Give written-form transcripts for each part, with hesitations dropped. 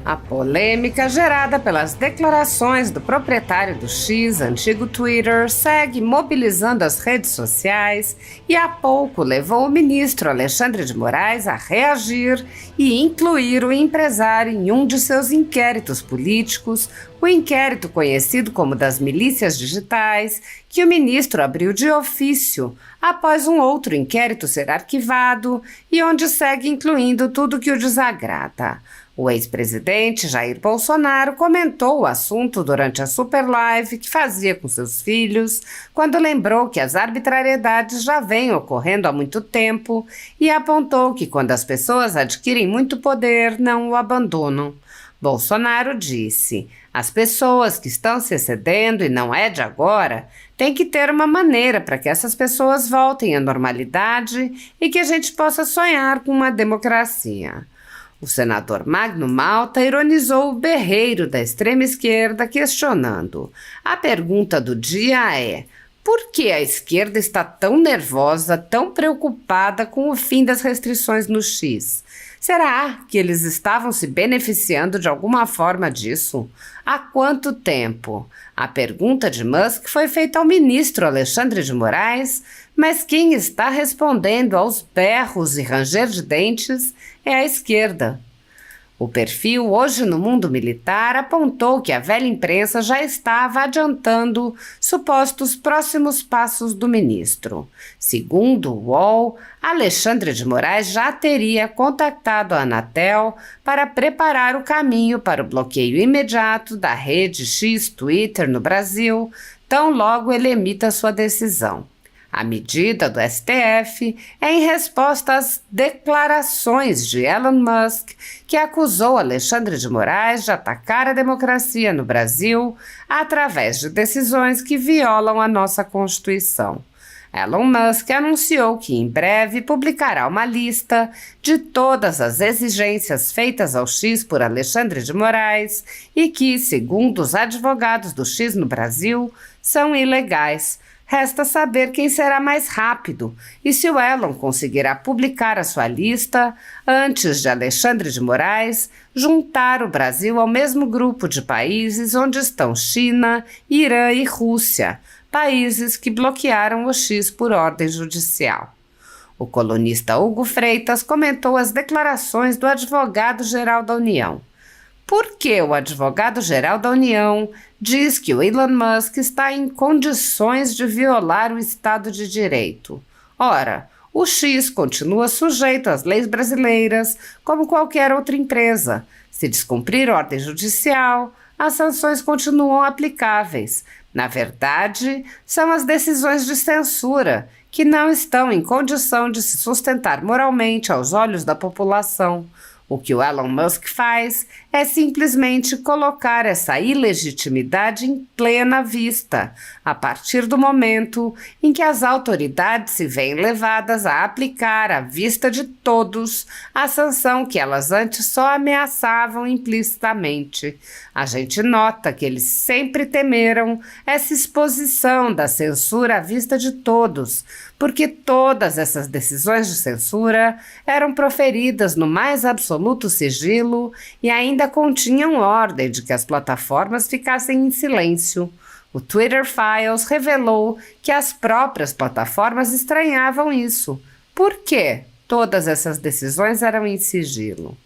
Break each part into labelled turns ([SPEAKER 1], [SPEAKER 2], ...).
[SPEAKER 1] A polêmica gerada pelas declarações do proprietário do X, antigo Twitter, segue mobilizando as redes sociais e há pouco levou o ministro Alexandre de Moraes a reagir e incluir o empresário em um de seus inquéritos políticos, o inquérito conhecido como das milícias digitais, que o ministro abriu de ofício após um outro inquérito ser arquivado e onde segue incluindo tudo que o desagrada. O ex-presidente Jair Bolsonaro comentou o assunto durante a super live que fazia com seus filhos, quando lembrou que as arbitrariedades já vêm ocorrendo há muito tempo e apontou que quando as pessoas adquirem muito poder, não o abandonam. Bolsonaro disse: as pessoas que estão se excedendo e não é de agora, tem que ter uma maneira para que essas pessoas voltem à normalidade e que a gente possa sonhar com uma democracia. O senador Magno Malta ironizou o berreiro da extrema esquerda, questionando. A pergunta do dia é: por que a esquerda está tão nervosa, tão preocupada com o fim das restrições no X? Será que eles estavam se beneficiando de alguma forma disso? Há quanto tempo? A pergunta de Musk foi feita ao ministro Alexandre de Moraes, mas quem está respondendo aos berros e ranger de dentes é a esquerda. O perfil Hoje no Mundo Militar apontou que a velha imprensa já estava adiantando supostos próximos passos do ministro. Segundo o UOL, Alexandre de Moraes já teria contactado a Anatel para preparar o caminho para o bloqueio imediato da rede X Twitter no Brasil, tão logo ele emita sua decisão. A medida do STF é em resposta às declarações de Elon Musk, que acusou Alexandre de Moraes de atacar a democracia no Brasil através de decisões que violam a nossa Constituição. Elon Musk anunciou que em breve publicará uma lista de todas as exigências feitas ao X por Alexandre de Moraes e que, segundo os advogados do X no Brasil, são ilegais. Resta saber quem será mais rápido e se o Elon conseguirá publicar a sua lista antes de Alexandre de Moraes juntar o Brasil ao mesmo grupo de países onde estão China, Irã e Rússia, países que bloquearam o X por ordem judicial. O colunista Hugo Freitas comentou as declarações do advogado-geral da União. Por que o advogado-geral da União diz que o Elon Musk está em condições de violar o Estado de Direito? Ora, o X continua sujeito às leis brasileiras como qualquer outra empresa. Se descumprir ordem judicial, as sanções continuam aplicáveis. Na verdade, são as decisões de censura que não estão em condição de se sustentar moralmente aos olhos da população. O que o Elon Musk faz é simplesmente colocar essa ilegitimidade em plena vista, a partir do momento em que as autoridades se veem levadas a aplicar à vista de todos a sanção que elas antes só ameaçavam implicitamente. A gente nota que eles sempre temeram essa exposição da censura à vista de todos, porque todas essas decisões de censura eram proferidas no mais absoluto sigilo e ainda continham ordem de que as plataformas ficassem em silêncio. O Twitter Files revelou que as próprias plataformas estranhavam isso. Por quê? Todas essas decisões eram em sigilo.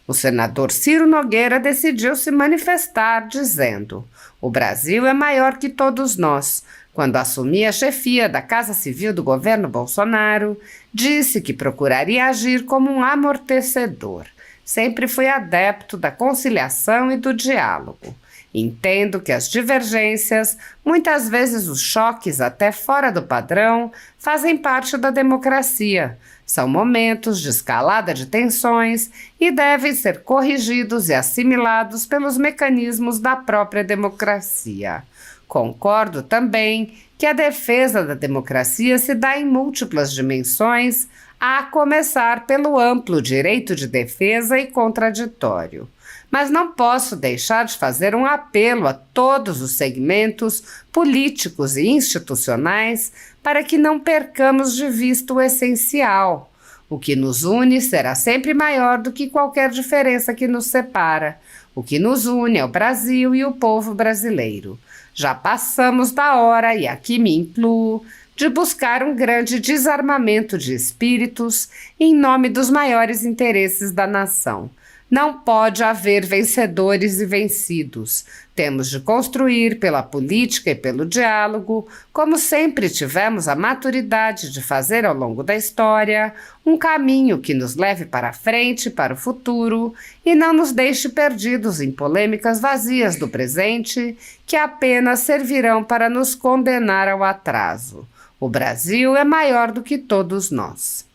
[SPEAKER 1] O senador Ciro Nogueira decidiu se manifestar, dizendo: o Brasil é maior que todos nós. Quando assumi a chefia da Casa Civil do governo Bolsonaro, disse que procuraria agir como um amortecedor. Sempre fui adepto da conciliação e do diálogo. Entendo que as divergências, muitas vezes os choques até fora do padrão, fazem parte da democracia. São momentos de escalada de tensões e devem ser corrigidos e assimilados pelos mecanismos da própria democracia. Concordo também que a defesa da democracia se dá em múltiplas dimensões, a começar pelo amplo direito de defesa e contraditório. Mas não posso deixar de fazer um apelo a todos os segmentos políticos e institucionais para que não percamos de vista o essencial. O que nos une será sempre maior do que qualquer diferença que nos separa. O que nos une é o Brasil e o povo brasileiro. Já passamos da hora, e aqui me incluo, de buscar um grande desarmamento de espíritos em nome dos maiores interesses da nação. Não pode haver vencedores e vencidos. Temos de construir pela política e pelo diálogo, como sempre tivemos a maturidade de fazer ao longo da história, um caminho que nos leve para a frente, para o futuro, e não nos deixe perdidos em polêmicas vazias do presente, que apenas servirão para nos condenar ao atraso. O Brasil é maior do que todos nós.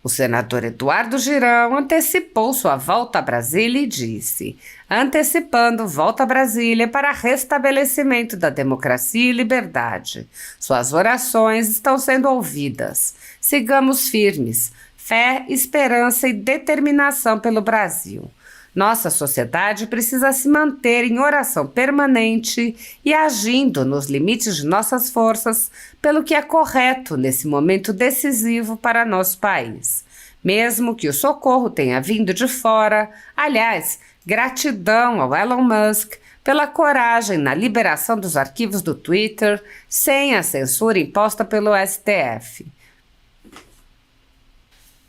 [SPEAKER 1] O senador Eduardo Girão antecipou sua volta a Brasília e disse: antecipando volta a Brasília para restabelecimento da democracia e liberdade. Suas orações estão sendo ouvidas. Sigamos firmes, fé, esperança e determinação pelo Brasil. Nossa sociedade precisa se manter em oração permanente e agindo nos limites de nossas forças pelo que é correto nesse momento decisivo para nosso país. Mesmo que o socorro tenha vindo de fora, aliás, gratidão ao Elon Musk pela coragem na liberação dos arquivos do Twitter sem a censura imposta pelo STF.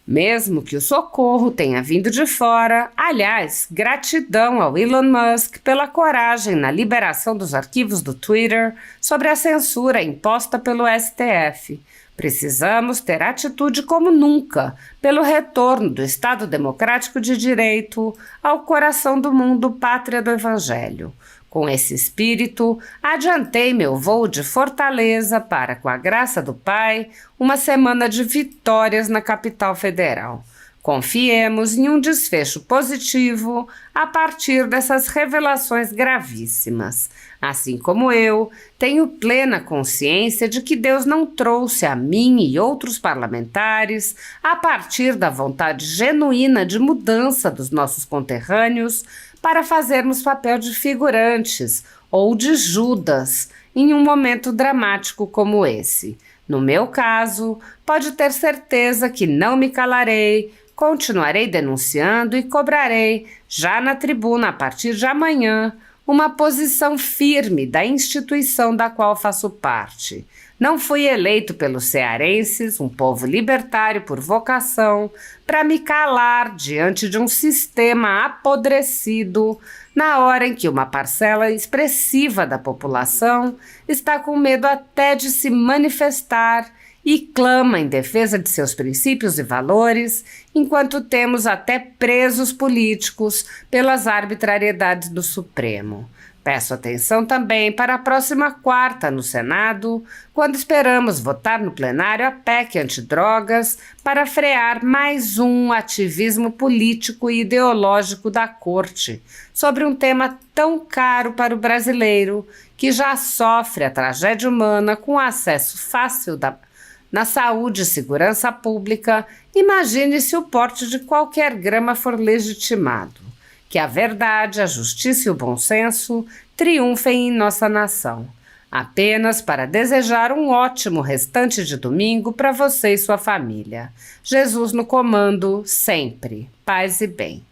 [SPEAKER 1] Mesmo que o socorro tenha vindo de fora, aliás, gratidão ao Elon Musk pela coragem na liberação dos arquivos do Twitter sobre a censura imposta pelo STF. Precisamos ter atitude como nunca pelo retorno do Estado Democrático de Direito ao coração do mundo, pátria do Evangelho. Com esse espírito, adiantei meu voo de Fortaleza para, com a graça do Pai, uma semana de vitórias na capital federal. Confiemos em um desfecho positivo a partir dessas revelações gravíssimas. Assim como eu, tenho plena consciência de que Deus não trouxe a mim e outros parlamentares, a partir da vontade genuína de mudança dos nossos conterrâneos, para fazermos papel de figurantes ou de Judas em um momento dramático como esse. No meu caso, pode ter certeza que não me calarei, continuarei denunciando e cobrarei, já na tribuna a partir de amanhã, uma posição firme da instituição da qual faço parte. Não fui eleito pelos cearenses, um povo libertário por vocação, para me calar diante de um sistema apodrecido, na hora em que uma parcela expressiva da população está com medo até de se manifestar e clama em defesa de seus princípios e valores, enquanto temos até presos políticos pelas arbitrariedades do Supremo. Peço atenção também para a próxima quarta no Senado, quando esperamos votar no plenário a PEC antidrogas para frear mais um ativismo político e ideológico da Corte sobre um tema tão caro para o brasileiro, que já sofre a tragédia humana com acesso fácil na saúde e segurança pública. Imagine se o porte de qualquer grama for legitimado. Que a verdade, a justiça e o bom senso triunfem em nossa nação. Apenas para desejar um ótimo restante de domingo para você e sua família. Jesus no comando, sempre. Paz e bem.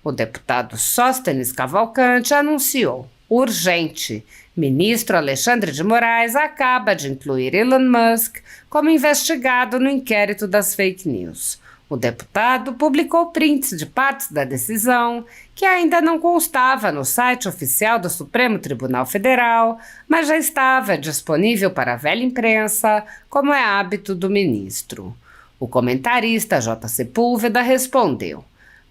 [SPEAKER 1] O deputado Sóstenes Cavalcante anunciou: urgente. Ministro Alexandre de Moraes acaba de incluir Elon Musk como investigado no inquérito das fake news. O deputado publicou prints de partes da decisão, que ainda não constava no site oficial do Supremo Tribunal Federal, mas já estava disponível para a velha imprensa, como é hábito do ministro. O comentarista J. Sepúlveda respondeu: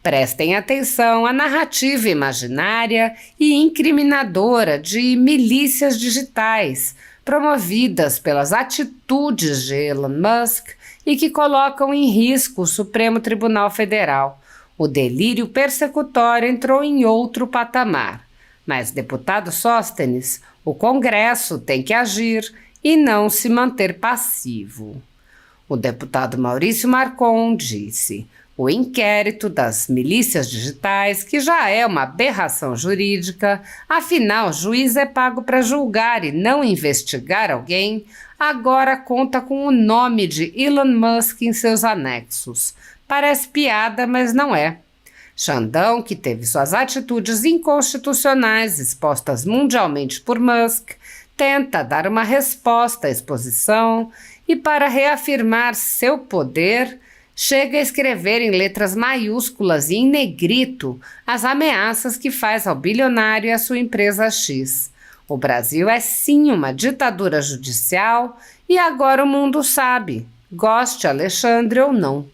[SPEAKER 1] prestem atenção à narrativa imaginária e incriminadora de milícias digitais, promovidas pelas atitudes de Elon Musk, e que colocam em risco o Supremo Tribunal Federal. O delírio persecutório entrou em outro patamar. Mas, deputado Sóstenes, o Congresso tem que agir e não se manter passivo. O deputado Maurício Marcon disse: O inquérito das milícias digitais, que já é uma aberração jurídica, afinal, juiz é pago para julgar e não investigar alguém, agora conta com o nome de Elon Musk em seus anexos. Parece piada, mas não é. Xandão, que teve suas atitudes inconstitucionais expostas mundialmente por Musk, tenta dar uma resposta à exposição e, para reafirmar seu poder, chega a escrever em letras maiúsculas e em negrito as ameaças que faz ao bilionário e à sua empresa X. O Brasil é sim uma ditadura judicial e agora o mundo sabe, goste Alexandre ou não.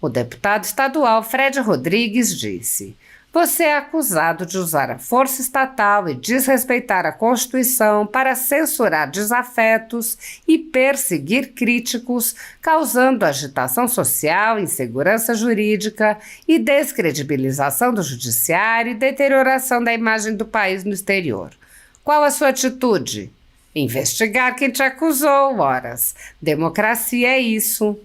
[SPEAKER 1] O deputado estadual Fred Rodrigues disse: "Você é acusado de usar a força estatal e desrespeitar a Constituição para censurar desafetos e perseguir críticos, causando agitação social, insegurança jurídica e descredibilização do judiciário e deterioração da imagem do país no exterior. Qual a sua atitude? Investigar quem te acusou, horas. Democracia é isso."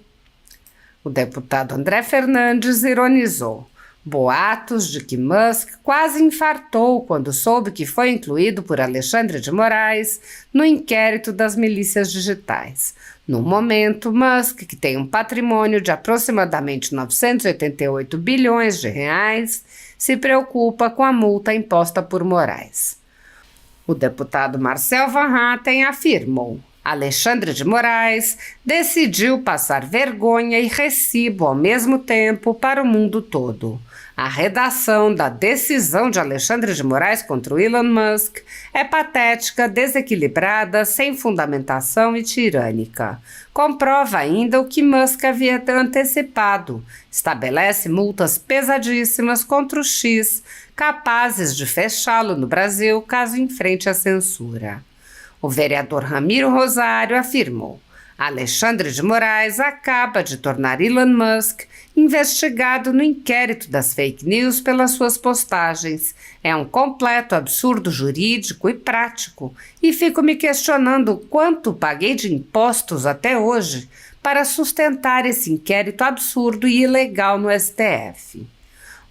[SPEAKER 1] O deputado André Fernandes ironizou: "Boatos de que Musk quase infartou quando soube que foi incluído por Alexandre de Moraes no inquérito das milícias digitais. No momento, Musk, que tem um patrimônio de aproximadamente 988 bilhões de reais, se preocupa com a multa imposta por Moraes." O deputado Marcel Van Hatten afirmou: "Alexandre de Moraes decidiu passar vergonha e recibo ao mesmo tempo para o mundo todo. A redação da decisão de Alexandre de Moraes contra o Elon Musk é patética, desequilibrada, sem fundamentação e tirânica. Comprova ainda o que Musk havia antecipado. Estabelece multas pesadíssimas contra o X, capazes de fechá-lo no Brasil caso enfrente a censura." O vereador Ramiro Rosário afirmou: "Alexandre de Moraes acaba de tornar Elon Musk investigado no inquérito das fake news pelas suas postagens. É um completo absurdo jurídico e prático, e fico me questionando quanto paguei de impostos até hoje para sustentar esse inquérito absurdo e ilegal no STF."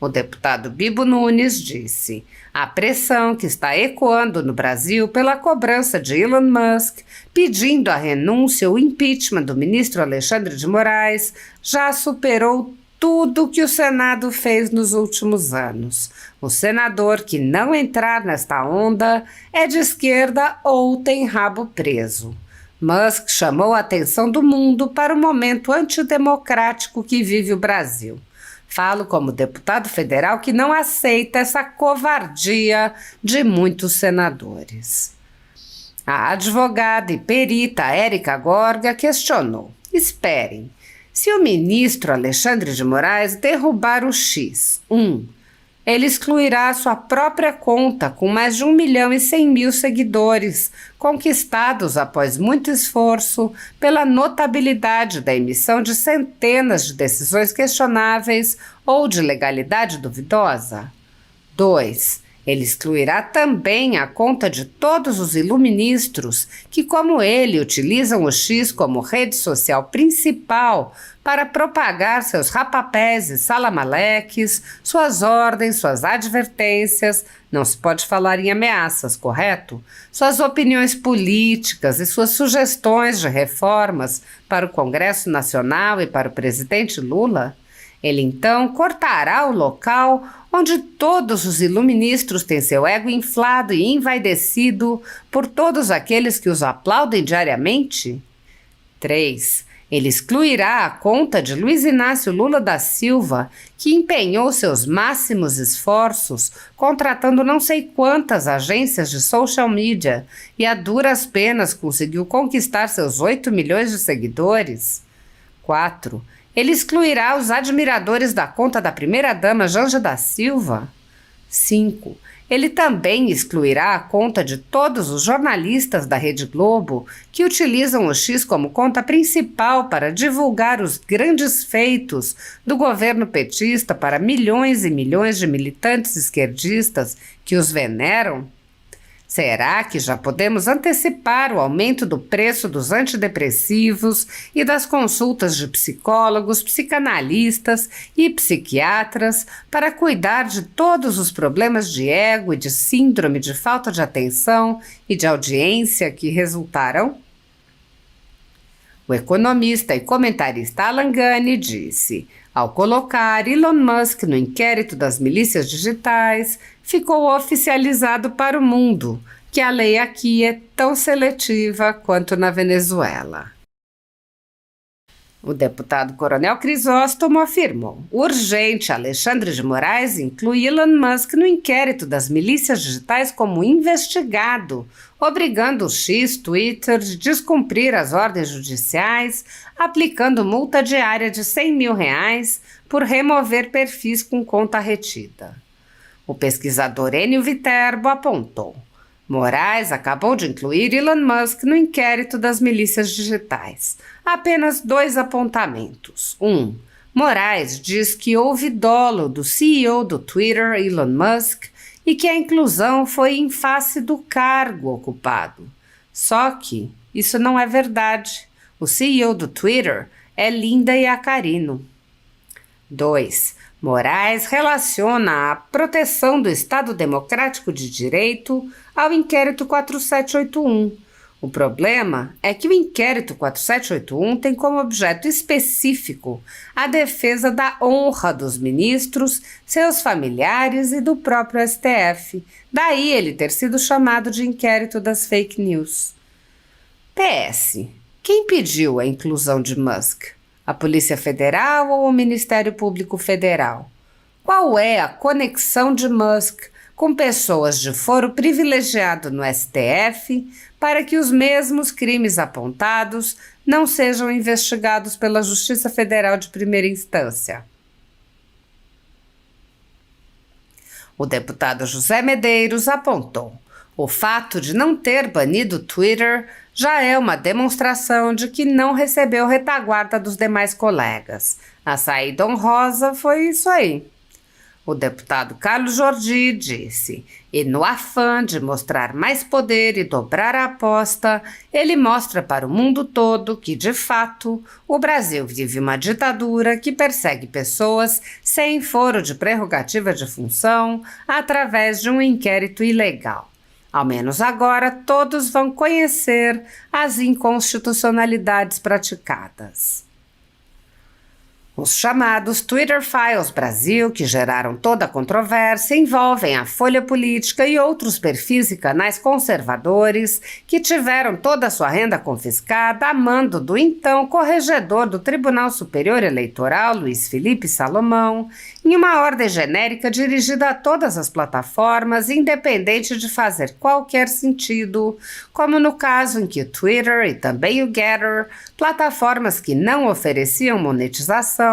[SPEAKER 1] O deputado Bibo Nunes disse: "A pressão que está ecoando no Brasil pela cobrança de Elon Musk, pedindo a renúncia ou impeachment do ministro Alexandre de Moraes, já superou tudo o que o Senado fez nos últimos anos. O senador que não entrar nesta onda é de esquerda ou tem rabo preso." Musk chamou a atenção do mundo para o momento antidemocrático que vive o Brasil. Falo como deputado federal que não aceita essa covardia de muitos senadores. A advogada e perita Érica Gorga questionou: "Esperem, se o ministro Alexandre de Moraes derrubar o X, ele excluirá sua própria conta com mais de 1.100.000 seguidores, conquistados após muito esforço pela notabilidade da emissão de centenas de decisões questionáveis ou de legalidade duvidosa. 2. Ele excluirá também a conta de todos os iluministros que, como ele, utilizam o X como rede social principal para propagar seus rapapés e salamaleques, suas ordens, suas advertências, não se pode falar em ameaças, correto? Suas opiniões políticas e suas sugestões de reformas para o Congresso Nacional e para o presidente Lula. Ele então cortará o local onde todos os iluministros têm seu ego inflado e envaidecido por todos aqueles que os aplaudem diariamente? 3. Ele excluirá a conta de Luiz Inácio Lula da Silva, que empenhou seus máximos esforços contratando não sei quantas agências de social media e a duras penas conseguiu conquistar seus 8 milhões de seguidores. 4. Ele excluirá os admiradores da conta da primeira-dama Janja da Silva. 5. Ele também excluirá a conta de todos os jornalistas da Rede Globo que utilizam o X como conta principal para divulgar os grandes feitos do governo petista para milhões e milhões de militantes esquerdistas que os veneram. Será que já podemos antecipar o aumento do preço dos antidepressivos e das consultas de psicólogos, psicanalistas e psiquiatras para cuidar de todos os problemas de ego e de síndrome de falta de atenção e de audiência que resultarão? O economista e comentarista Alan Gani disse: ao colocar Elon Musk no inquérito das milícias digitais, ficou oficializado para o mundo que a lei aqui é tão seletiva quanto na Venezuela. O deputado Coronel Crisóstomo afirmou: urgente, Alexandre de Moraes inclui Elon Musk no inquérito das milícias digitais como investigado, obrigando o Twitter a descumprir as ordens judiciais, aplicando multa diária de R$100 mil por remover perfis com conta retida. O pesquisador Enio Viterbo apontou: Moraes acabou de incluir Elon Musk no inquérito das milícias digitais. Apenas 2 apontamentos. 1. Moraes diz que houve dolo do CEO do Twitter, Elon Musk, e que a inclusão foi em face do cargo ocupado. Só que isso não é verdade. O CEO do Twitter é Linda Iaccarino. 2. Moraes relaciona a proteção do Estado Democrático de Direito ao inquérito 4781. O problema é que o inquérito 4781 tem como objeto específico a defesa da honra dos ministros, seus familiares e do próprio STF. Daí ele ter sido chamado de inquérito das fake news. PS. Quem pediu a inclusão de Musk? A Polícia Federal ou o Ministério Público Federal? Qual é a conexão de Musk com pessoas de foro privilegiado no STF para que os mesmos crimes apontados não sejam investigados pela Justiça Federal de primeira instância? O deputado José Medeiros apontou: o fato de não ter banido o Twitter já é uma demonstração de que não recebeu retaguarda dos demais colegas. A saída honrosa foi isso aí. O deputado Carlos Jordi disse: e no afã de mostrar mais poder e dobrar a aposta, ele mostra para o mundo todo que, de fato, o Brasil vive uma ditadura que persegue pessoas sem foro de prerrogativa de função através de um inquérito ilegal. Ao menos agora todos vão conhecer as inconstitucionalidades praticadas. Os chamados Twitter Files Brasil, que geraram toda a controvérsia, envolvem a Folha Política e outros perfis e canais conservadores que tiveram toda a sua renda confiscada a mando do então corregedor do Tribunal Superior Eleitoral, Luiz Felipe Salomão, em uma ordem genérica dirigida a todas as plataformas, independente de fazer qualquer sentido, como no caso em que o Twitter e também o Getter, plataformas que não ofereciam monetização,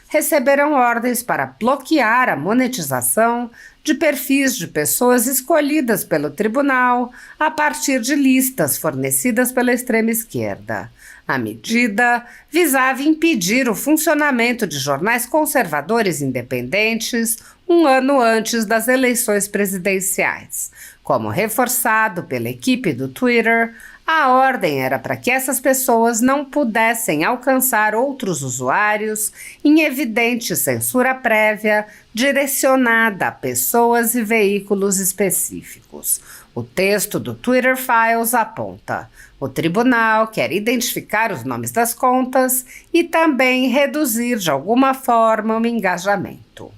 [SPEAKER 1] receberam ordens para bloquear a monetização de perfis de pessoas escolhidas pelo tribunal a partir de listas fornecidas pela extrema esquerda. A medida visava impedir o funcionamento de jornais conservadores independentes 1 ano antes das eleições presidenciais. Como reforçado pela equipe do Twitter, a ordem era para que essas pessoas não pudessem alcançar outros usuários em evidente censura prévia direcionada a pessoas e veículos específicos. O texto do Twitter Files aponta: o tribunal quer identificar os nomes das contas e também reduzir de alguma forma o engajamento.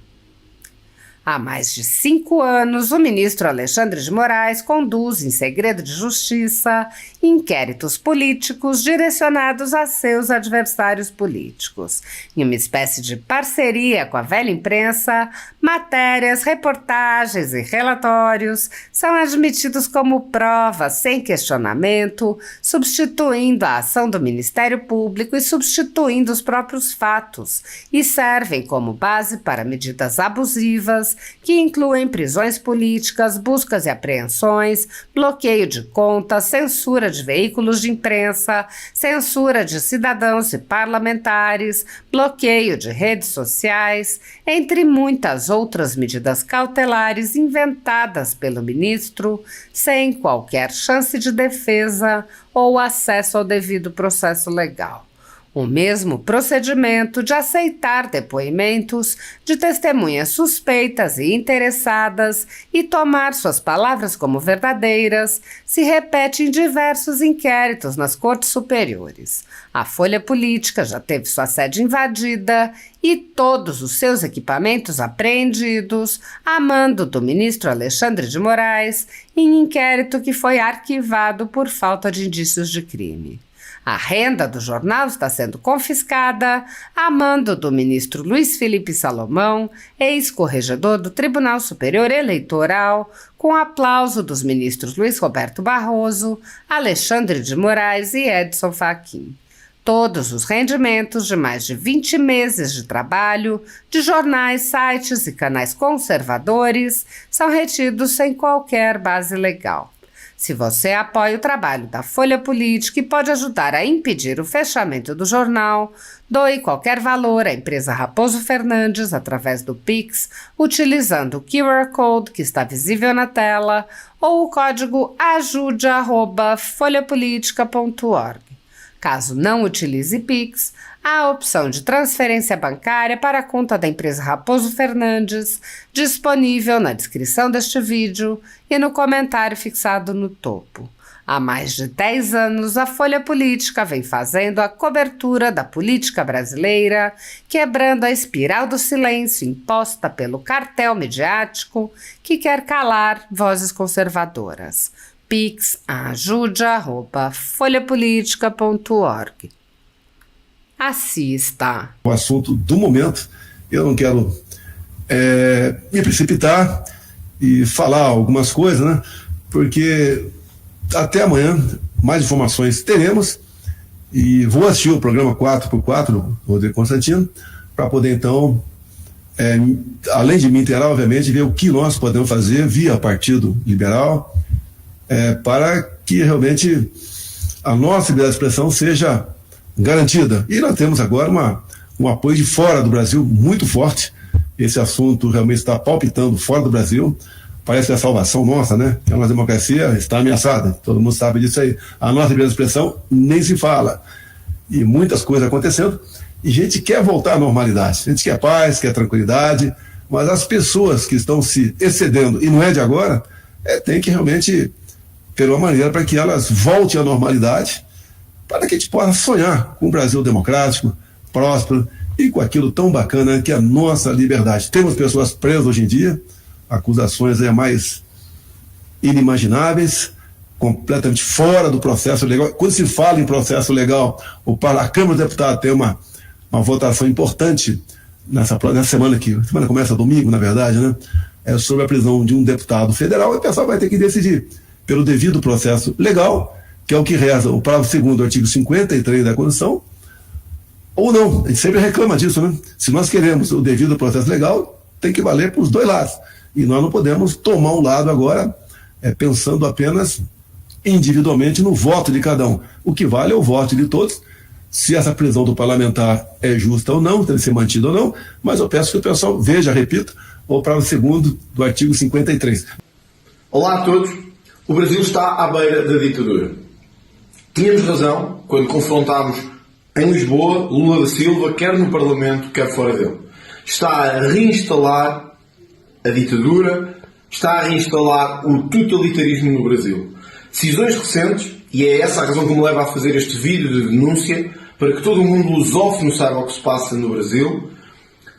[SPEAKER 1] Há mais de 5 anos, o ministro Alexandre de Moraes conduz, em segredo de justiça, inquéritos políticos direcionados a seus adversários políticos. Em uma espécie de parceria com a velha imprensa, matérias, reportagens e relatórios são admitidos como prova sem questionamento, substituindo a ação do Ministério Público e substituindo os próprios fatos, e servem como base para medidas abusivas que incluem prisões políticas, buscas e apreensões, bloqueio de contas, censura de veículos de imprensa, censura de cidadãos e parlamentares, bloqueio de redes sociais, entre muitas outras medidas cautelares inventadas pelo ministro, sem qualquer chance de defesa ou acesso ao devido processo legal. O mesmo procedimento de aceitar depoimentos de testemunhas suspeitas e interessadas e tomar suas palavras como verdadeiras se repete em diversos inquéritos nas cortes superiores. A Folha Política já teve sua sede invadida e todos os seus equipamentos apreendidos a mando do ministro Alexandre de Moraes em inquérito que foi arquivado por falta de indícios de crime. A renda do jornal está sendo confiscada a mando do ministro Luiz Felipe Salomão, ex-corregedor do Tribunal Superior Eleitoral, com aplauso dos ministros Luiz Roberto Barroso, Alexandre de Moraes e Edson Fachin. Todos os rendimentos de mais de 20 meses de trabalho de jornais, sites e canais conservadores são retidos sem qualquer base legal. Se você apoia o trabalho da Folha Política e pode ajudar a impedir o fechamento do jornal, doe qualquer valor à empresa Raposo Fernandes através do Pix, utilizando o QR Code que está visível na tela ou o código ajude@folhapolitica.org. Caso não utilize Pix, há a opção de transferência bancária para a conta da empresa Raposo Fernandes, disponível na descrição deste vídeo e no comentário fixado no topo. Há mais de 10 anos, a Folha Política vem fazendo a cobertura da política brasileira, quebrando a espiral do silêncio imposta pelo cartel midiático que quer calar vozes conservadoras. Pix ajude@folhapolitica.org. Assista.
[SPEAKER 2] O assunto do momento, eu não quero me precipitar e falar algumas coisas, né? Porque até amanhã mais informações teremos e vou assistir o programa 4x4 do Rodrigo Constantino para poder então, além de me inteirar, obviamente, ver o que nós podemos fazer via Partido Liberal para que realmente a nossa liberdade de expressão seja garantida. E nós temos agora um apoio de fora do Brasil muito forte. Esse assunto realmente está palpitando fora do Brasil. Parece que a salvação nossa, né? Que a nossa democracia está ameaçada. Todo mundo sabe disso aí. A nossa liberdade de expressão nem se fala. E muitas coisas acontecendo. E a gente quer voltar à normalidade. A gente quer paz, quer tranquilidade. Mas as pessoas que estão se excedendo, e não é de agora, tem que realmente ter uma maneira para que elas voltem à normalidade, para que a gente possa sonhar com um Brasil democrático, próspero e com aquilo tão bacana que é a nossa liberdade. Temos pessoas presas hoje em dia, acusações mais inimagináveis, completamente fora do processo legal. Quando se fala em processo legal, a Câmara dos Deputados tem uma votação importante nessa semana aqui. A semana começa domingo, na verdade, né? Sobre a prisão de um deputado federal, e o pessoal vai ter que decidir pelo devido processo legal, que é o que reza o parágrafo 2º do artigo 53 da Constituição, ou não. A gente sempre reclama disso, né? Se nós queremos o devido processo legal, tem que valer para os dois lados. E nós não podemos tomar um lado agora, pensando apenas individualmente no voto de cada um. O que vale é o voto de todos. Se essa prisão do parlamentar é justa ou não, deve ser mantida ou não, mas eu peço que o pessoal veja, repito, o parágrafo 2º do artigo 53.
[SPEAKER 3] Olá a todos. O Brasil está à beira da ditadura. Tínhamos razão quando confrontámos em Lisboa Lula da Silva, quer no Parlamento, quer fora dele. Está a reinstalar a ditadura, está a reinstalar o totalitarismo no Brasil. Decisões recentes, e é essa a razão que me leva a fazer este vídeo de denúncia, para que todo o mundo lusófono saiba o que se passa no Brasil,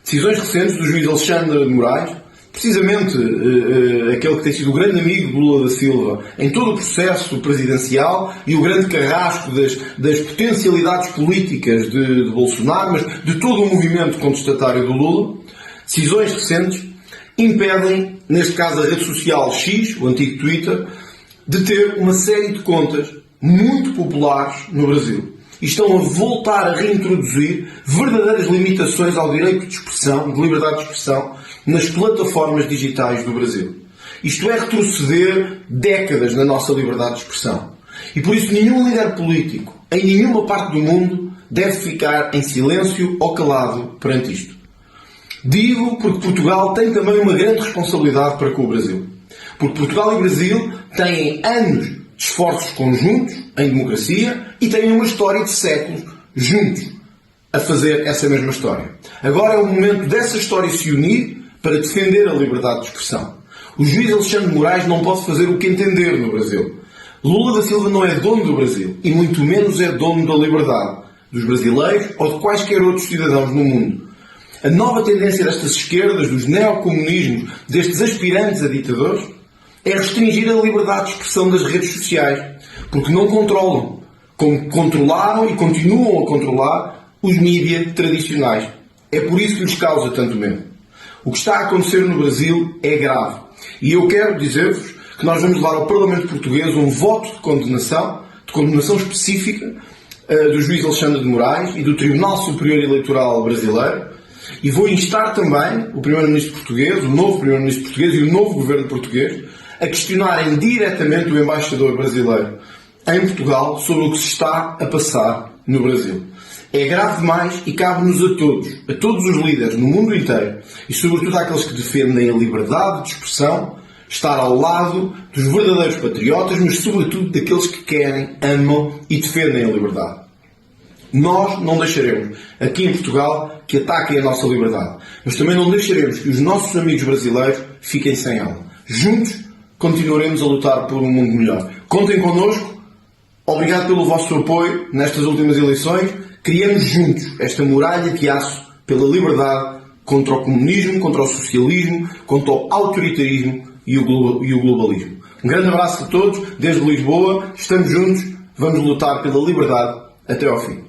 [SPEAKER 3] decisões recentes do juiz Alexandre de Moraes, precisamente aquele que tem sido o grande amigo de Lula da Silva em todo o processo presidencial e o grande carrasco das potencialidades políticas de Bolsonaro, mas de todo o movimento contestatário do Lula, decisões recentes impedem, neste caso a rede social X, o antigo Twitter, de ter uma série de contas muito populares no Brasil. E estão a voltar a reintroduzir verdadeiras limitações ao direito de expressão, de liberdade de expressão, nas plataformas digitais do Brasil. Isto é retroceder décadas na nossa liberdade de expressão. E por isso nenhum líder político, em nenhuma parte do mundo, deve ficar em silêncio ou calado perante isto. Digo porque Portugal tem também uma grande responsabilidade para com o Brasil. Porque Portugal e Brasil têm anos de esforços conjuntos em democracia e têm uma história de séculos juntos a fazer essa mesma história. Agora é o momento dessa história se unir para defender a liberdade de expressão. O juiz Alexandre de Moraes não pode fazer o que entender no Brasil. Lula da Silva não é dono do Brasil e muito menos é dono da liberdade dos brasileiros ou de quaisquer outros cidadãos no mundo. A nova tendência destas esquerdas, dos neocomunismos, destes aspirantes a ditadores, é restringir a liberdade de expressão das redes sociais, porque não controlam, como controlaram e continuam a controlar os mídias tradicionais. É por isso que lhes causa tanto medo. O que está a acontecer no Brasil é grave. E eu quero dizer-vos que nós vamos levar ao Parlamento Português um voto de condenação específica do juiz Alexandre de Moraes e do Tribunal Superior Eleitoral Brasileiro, e vou instar também o Primeiro-Ministro português, o novo Primeiro-Ministro português e o novo Governo português a questionarem diretamente o embaixador brasileiro em Portugal sobre o que se está a passar no Brasil. É grave demais e cabe-nos a todos os líderes no mundo inteiro e sobretudo àqueles que defendem a liberdade de expressão, estar ao lado dos verdadeiros patriotas, mas sobretudo daqueles que querem, amam e defendem a liberdade. Nós não deixaremos, aqui em Portugal, que ataquem a nossa liberdade. Mas também não deixaremos que os nossos amigos brasileiros fiquem sem ela. Juntos, continuaremos a lutar por um mundo melhor. Contem connosco. Obrigado pelo vosso apoio nestas últimas eleições. Criamos juntos esta muralha de aço pela liberdade contra o comunismo, contra o socialismo, contra o autoritarismo e o globalismo. Um grande abraço a todos, desde Lisboa. Estamos juntos. Vamos lutar pela liberdade até ao fim.